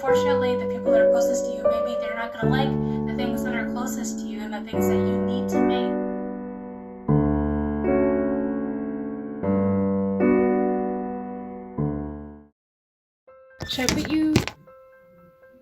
unfortunately, the people that are closest to you, maybe they're not going to like the things that are closest to you and the things that you need to make. Should I put you...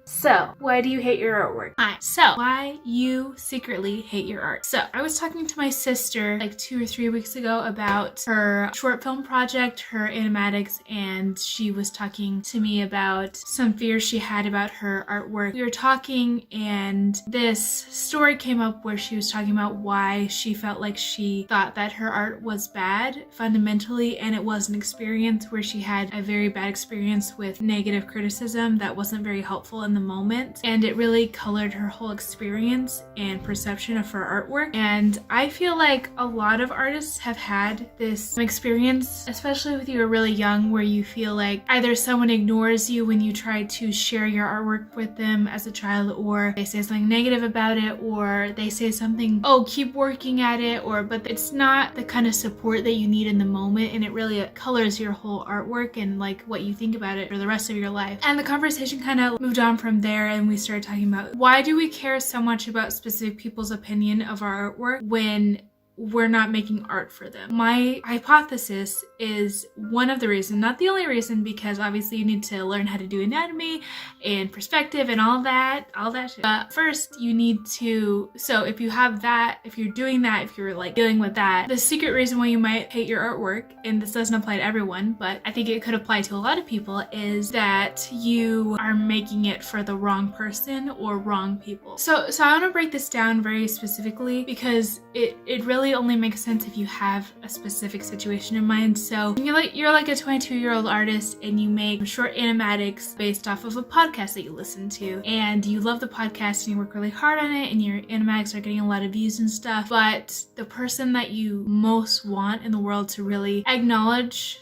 So, why do you hate your artwork? So, why you secretly hate your art. So, I was talking to my sister like 2 or 3 weeks ago about her short film project, her animatics, and she was talking to me about some fears she had about her artwork. We were talking and this story came up where she was talking about why she felt like she thought that her art was bad fundamentally, and it was an experience where she had a very bad experience with negative criticism that wasn't very helpful in the moment, and it really colored her whole experience and perception of her artwork. And I feel like a lot of artists have had this experience, especially when you were really young, where you feel like either someone ignores you when you try to share your artwork with them as a child, or they say something negative about it, or they say something, oh, keep working at it, or but it's not the kind of support that you need in the moment, and it really colors your whole artwork and like what you think about it for the rest of your life. And the conversation kind of moved on from there, and we started talking about why do we care so much about specific people's opinion of our artwork when we're not making art for them. My hypothesis is one of the reasons, not the only reason, because obviously you need to learn how to do anatomy and perspective and all that shit. But first you need to, so if you have that, if you're doing that, if you're like dealing with that, the secret reason why you might hate your artwork, and this doesn't apply to everyone, but I think it could apply to a lot of people, is that you are making it for the wrong person or wrong people. So I want to break this down very specifically because it really only makes sense if you have a specific situation in mind. So you're like a 22-year-old artist and you make short animatics based off of a podcast that you listen to, and you love the podcast and you work really hard on it and your animatics are getting a lot of views and stuff, but the person that you most want in the world to really acknowledge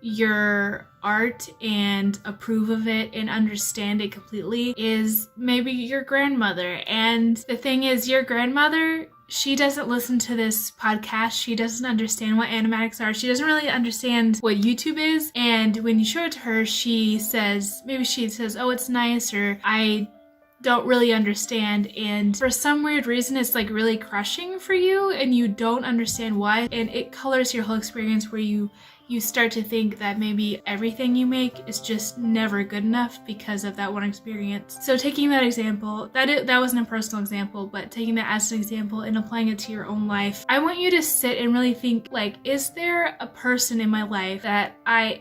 your art and approve of it and understand it completely is maybe your grandmother. And the thing is, your grandmother, she doesn't listen to this podcast. She doesn't understand what animatics are. She doesn't really understand what YouTube is. And when you show it to her, she says, oh, it's nice, or I don't really understand. And for some weird reason, it's like really crushing for you and you don't understand why. And it colors your whole experience where you start to think that maybe everything you make is just never good enough because of that one experience. So taking that example, that wasn't a personal example, but taking that as an example and applying it to your own life, I want you to sit and really think, like, is there a person in my life that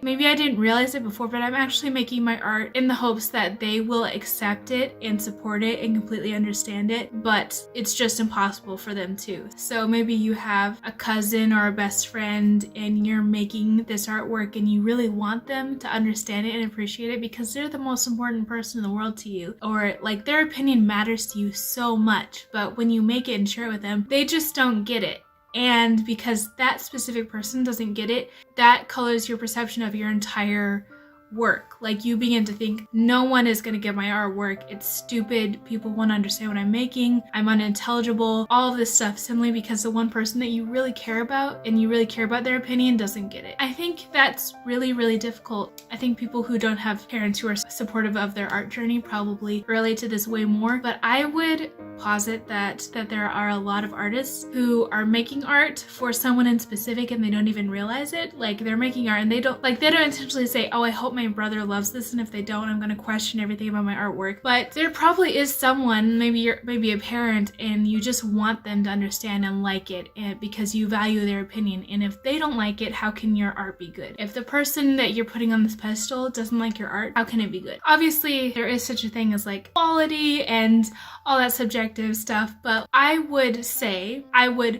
maybe I didn't realize it before, but I'm actually making my art in the hopes that they will accept it and support it and completely understand it, but it's just impossible for them to. So maybe you have a cousin or a best friend and you're making this artwork and you really want them to understand it and appreciate it because they're the most important person in the world to you, or like their opinion matters to you so much, but when you make it and share it with them, they just don't get it. And because that specific person doesn't get it, that colors your perception of your entire work. Like, you begin to think, no one is going to get my artwork, it's stupid, people won't understand what I'm making, I'm unintelligible, all of this stuff, simply because the one person that you really care about and you really care about their opinion doesn't get it. I think that's really, really difficult. I think people who don't have parents who are supportive of their art journey probably relate to this way more, but I would posit that there are a lot of artists who are making art for someone in specific and they don't even realize it. Like, they're making art and they don't intentionally say, oh, I hope my brother loves this, and if they don't, I'm going to question everything about my artwork. But there probably is someone, maybe a parent, and you just want them to understand and like it, and because you value their opinion. And if they don't like it, how can your art be good? If the person that you're putting on this pedestal doesn't like your art, how can it be good? Obviously, there is such a thing as like quality and all that subjective stuff, but I would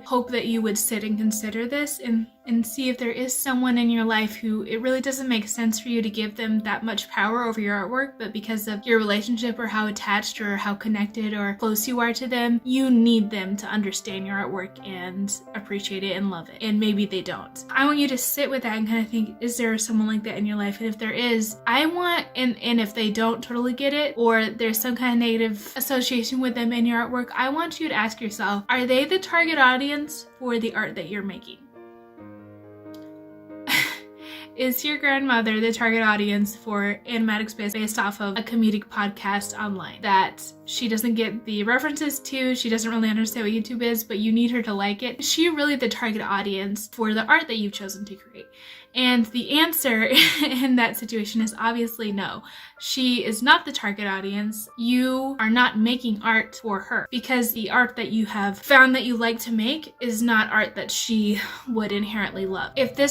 hope that you would sit and consider this and see if there is someone in your life who it really doesn't make sense for you to give them that much power over your artwork, but because of your relationship or how attached or how connected or close you are to them, you need them to understand your artwork and appreciate it and love it. And maybe they don't. I want you to sit with that and kind of think, is there someone like that in your life? And if there is, and if they don't totally get it, or there's some kind of negative association with them in your artwork, I want you to ask yourself, are they the target audience for the art that you're making? is your grandmother the target audience for animatics based off of a comedic podcast online that she doesn't get the references to, she doesn't really understand what YouTube is, but you need her to like it? Is she really the target audience for the art that you've chosen to create? And the answer in that situation is obviously no. She is not the target audience. You are not making art for her, because the art that you have found that you like to make is not art that she would inherently love. If the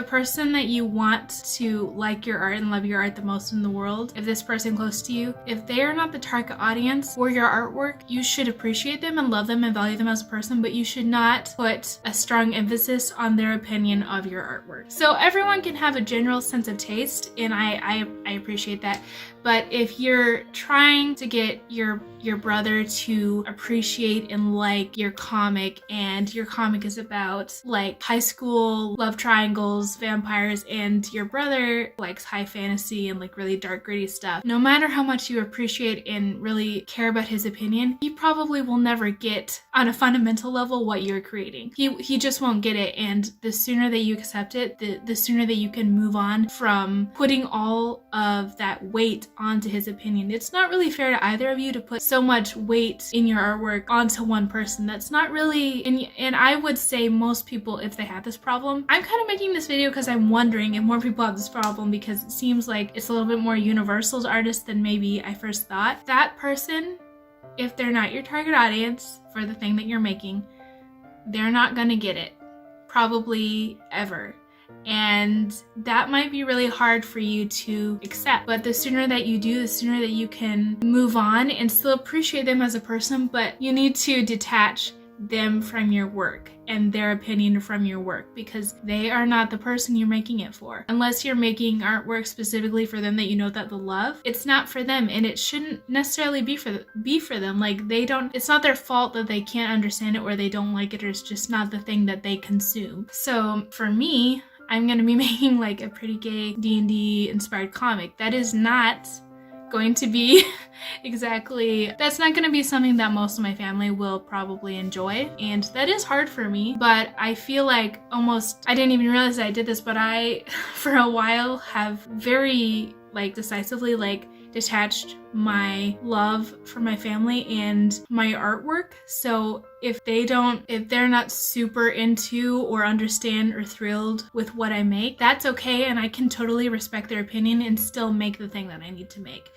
person that you want to like your art and love your art the most in the world, if this person close to you, if they are not the target audience for your artwork, you should appreciate them and love them and value them as a person, but you should not put a strong emphasis on their opinion of your artwork. So everyone can have a general sense of taste, and I appreciate that. But if you're trying to get your brother to appreciate and like your comic, and your comic is about like high school love triangles, vampires, and your brother likes high fantasy and like really dark gritty stuff, no matter how much you appreciate and really care about his opinion, he probably will never get on a fundamental level what you're creating. He just won't get it, and the sooner that you accept it, the sooner that you can move on from putting all of that weight onto his opinion. It's not really fair to either of you to put so much weight in your artwork onto one person. That's not really, and I would say most people, if they have this problem, I'm kind of making this video because I'm wondering if more people have this problem, because it seems like it's a little bit more universal to artists than maybe I first thought. That person, if they're not your target audience for the thing that you're making, they're not gonna get it, probably ever. And that might be really hard for you to accept, but the sooner that you do, the sooner that you can move on and still appreciate them as a person, but you need to detach them from your work and their opinion from your work, because they are not the person you're making it for. Unless you're making artwork specifically for them that you know that they'll love, it's not for them, and it shouldn't necessarily be for them. Like, it's not their fault that they can't understand it or they don't like it, or it's just not the thing that they consume. So for me, I'm gonna be making like a pretty gay D&D inspired comic. That is not going to be that's not going to be something that most of my family will probably enjoy, and that is hard for me. But I feel like I didn't even realize that I did this, but I for a while have very decisively detached my love for my family and my artwork. So if they're not super into or understand or thrilled with what I make, that's okay, and I can totally respect their opinion and still make the thing that I need to make.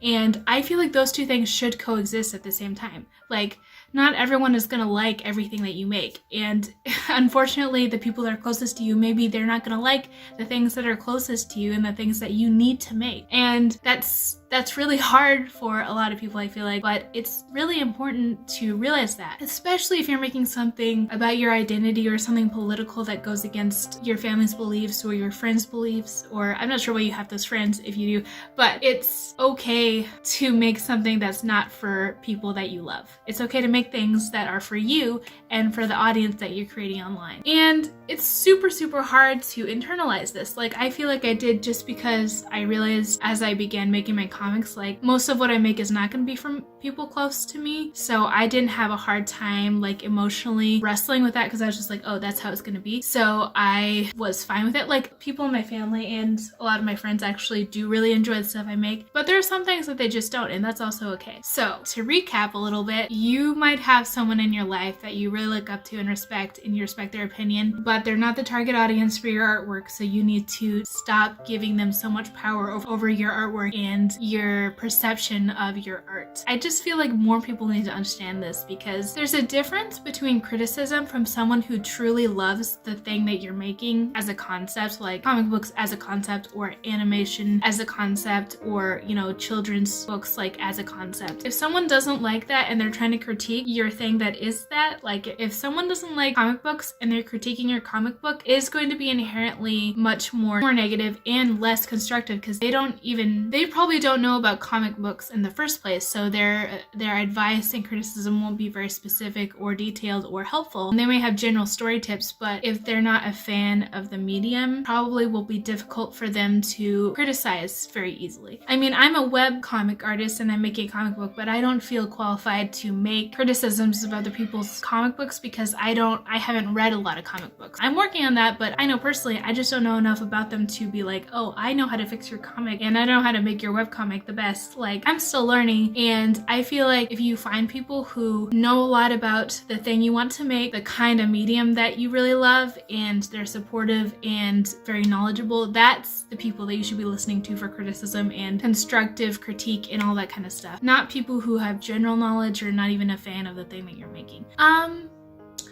And I feel like those two things should coexist at the same time. Like, not everyone is gonna like everything that you make, and unfortunately the people that are closest to you, maybe they're not gonna like the things that are closest to you and the things that you need to make. And that's really hard for a lot of people, I feel like, but it's really important to realize that, especially if you're making something about your identity or something political that goes against your family's beliefs or your friends' beliefs, or I'm not sure why you have those friends if you do, but it's okay to make something that's not for people that you love. It's okay to make things that are for you and for the audience that you're creating online. And it's super, super hard to internalize this. I feel like I did, just because I realized as I began making my comics, most of what I make is not going to be from people close to me. So I didn't have a hard time emotionally wrestling with that, because I was just oh, that's how it's going to be. So I was fine with it. People in my family and a lot of my friends actually do really enjoy the stuff I make, but there are some things that they just don't, and that's also okay. So to recap a little bit, you might have someone in your life that you really look up to and respect, and you respect their opinion, but they're not the target audience for your artwork. So you need to stop giving them so much power over your artwork and your perception of your art. I just feel like more people need to understand this, because there's a difference between criticism from someone who truly loves the thing that you're making as a concept, like comic books as a concept, or animation as a concept, or children's books as a concept. If someone doesn't like that and they're trying to critique your thing that is that, if someone doesn't like comic books and they're critiquing your comic book, it is going to be inherently much more negative and less constructive, because they probably don't know about comic books in the first place, so their advice and criticism won't be very specific or detailed or helpful. And they may have general story tips, but if they're not a fan of the medium, probably will be difficult for them to criticize very easily. I mean, I'm a web comic artist and I'm making a comic book, but I don't feel qualified to make criticisms of other people's comic books because I haven't read a lot of comic books. I'm working on that, but I know personally I just don't know enough about them to be like, oh, I know how to fix your comic and I know how to make your webcomic the best. Like, I'm still learning, and I feel like if you find people who know a lot about the thing you want to make, the kind of medium that you really love, and they're supportive and very knowledgeable, that's the people that you should be listening to for criticism and constructive critique and all that kind of stuff. Not people who have general knowledge or not even a fan of the thing that you're making.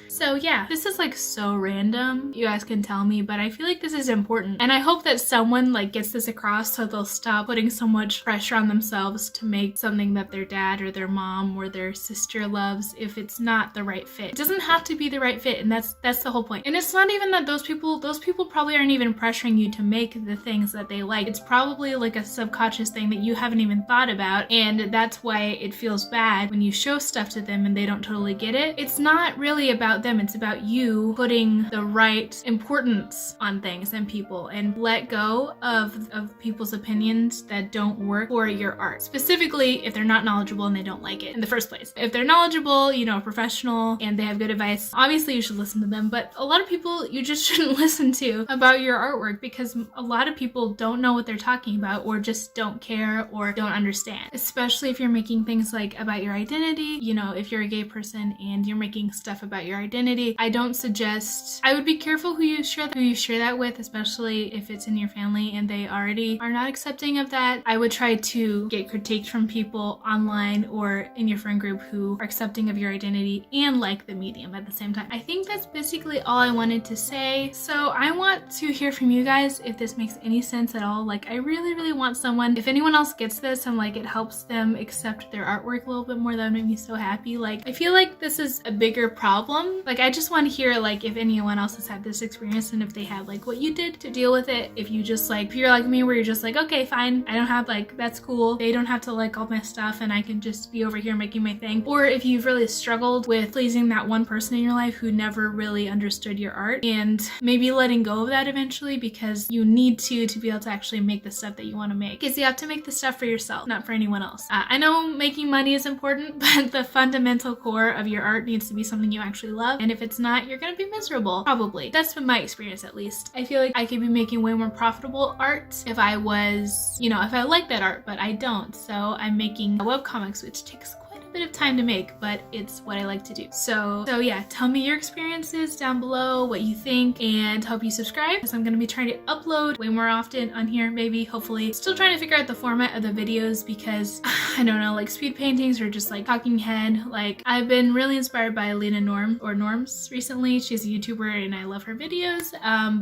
So yeah, this is like so random, you guys can tell me, but I feel like this is important. And I hope that someone like gets this across so they'll stop putting so much pressure on themselves to make something that their dad or their mom or their sister loves if it's not the right fit. It doesn't have to be the right fit, and that's the whole point. And it's not even that those people probably aren't even pressuring you to make the things that they like. It's probably like a subconscious thing that you haven't even thought about, and that's why it feels bad when you show stuff to them and they don't totally get it. It's not really about them, it's about you putting the right importance on things and people, and let go of people's opinions that don't work for your art, specifically if they're not knowledgeable and they don't like it in the first place. If they're knowledgeable, you know, professional, and they have good advice, obviously you should listen to them, but a lot of people you just shouldn't listen to about your artwork because a lot of people don't know what they're talking about or just don't care or don't understand, especially if you're making things like about your identity. You know, if you're a gay person and you're making stuff about your identity, I don't suggest, I would be careful who you share that with, especially if it's in your family and they already are not accepting of that. I would try to get critiqued from people online or in your friend group who are accepting of your identity and like the medium at the same time. I think that's basically all I wanted to say. So I want to hear from you guys if this makes any sense at all. Like, I really want someone, if anyone else gets this and like it helps them accept their artwork a little bit more, that would make me so happy. Like, I feel like this is a bigger problem. Like, I just want to hear like if anyone else has had this experience and if they have like what you did to deal with it. If you just like, if you're like me where you're just like, okay, fine, I don't have like, that's cool, they don't have to like all my stuff and I can just be over here making my thing. Or if you've really struggled with pleasing that one person in your life who never really understood your art, and maybe letting go of that eventually because you need to be able to actually make the stuff that you want to make, because you have to make the stuff for yourself, not for anyone else. I know making money is important, but the fundamental core of your art needs to be something you actually love, and if it's not, you're gonna be miserable, probably. That's been my experience, at least. I feel like I could be making way more profitable art if I was, you know, if I like that art, but I don't. So I'm making webcomics, which takes quite a bit of time to make, but it's what I like to do. So yeah, tell me your experiences down below, what you think, and hope you subscribe, because I'm gonna be trying to upload way more often on here, maybe, hopefully. Still trying to figure out the format of the videos because I don't know, like speed paintings or just like talking head. Like, I've been really inspired by Lena Norms recently. She's a YouTuber and I love her videos.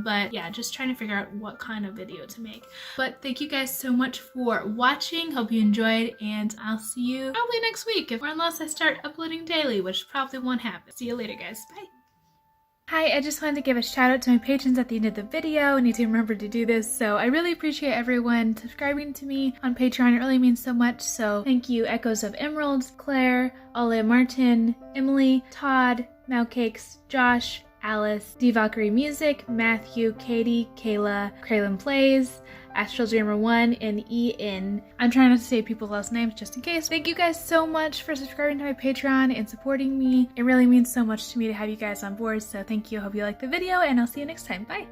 But yeah, just trying to figure out what kind of video to make. But thank you guys so much for watching. Hope you enjoyed, and I'll see you probably next week, or unless I start uploading daily, which probably won't happen. See you later, guys. Bye. Hi, I just wanted to give a shout out to my patrons at the end of the video. I need to remember to do this, so I really appreciate everyone subscribing to me on Patreon. It really means so much, so thank you. Echoes of Emeralds, Claire, Ole Martin, Emily, Todd, Malcakes, Josh, Alice, D Valkyrie Music, Matthew, Katie, Kayla, Kraylin Plays, Astral Dreamer 1, and Ian. I'm trying not to say people's last names just in case. Thank you guys so much for subscribing to my Patreon and supporting me. It really means so much to me to have you guys on board, so thank you. Hope you liked the video, and I'll see you next time. Bye!